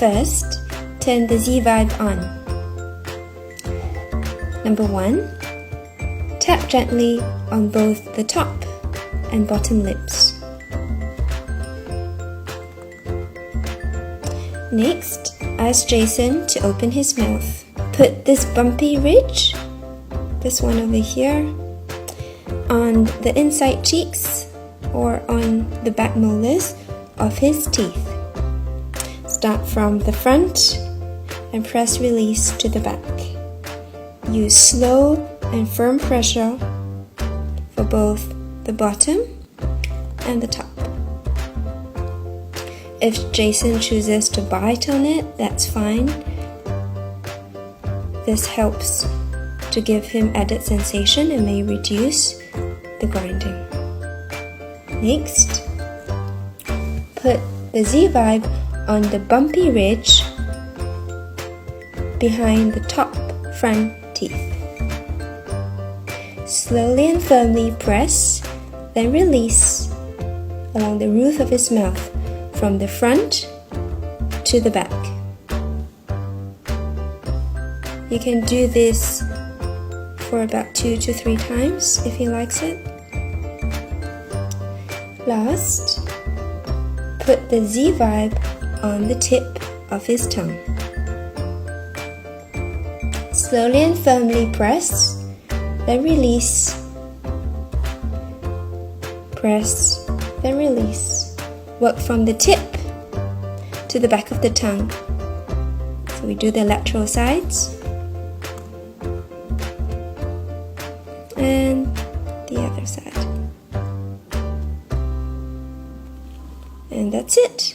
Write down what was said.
First, turn the Z vibe on. Number 1, tap gently on both the top and bottom lips. Next, ask Jason to open his mouth. Put this bumpy ridge, this one over here, on the inside cheeks or on the back molars of his teeth. Start from the front and press release to the back. Use slow and firm pressure for both the bottom and the top. If Jason chooses to bite on it, that's fine. This helps to give him added sensation and may reduce the grinding. Next, put the Z vibe on the bumpy ridge behind the top front teeth. Slowly and firmly press, then release along the roof of his mouth from the front to the back. You can do this for about 2 to 3 times if he likes it. Last, put the Z vibe on the tip of his tongue. Slowly and firmly press, then release. Press, then release. Work from the tip to the back of the tongue. So we do the lateral sides and the other side. And that's it.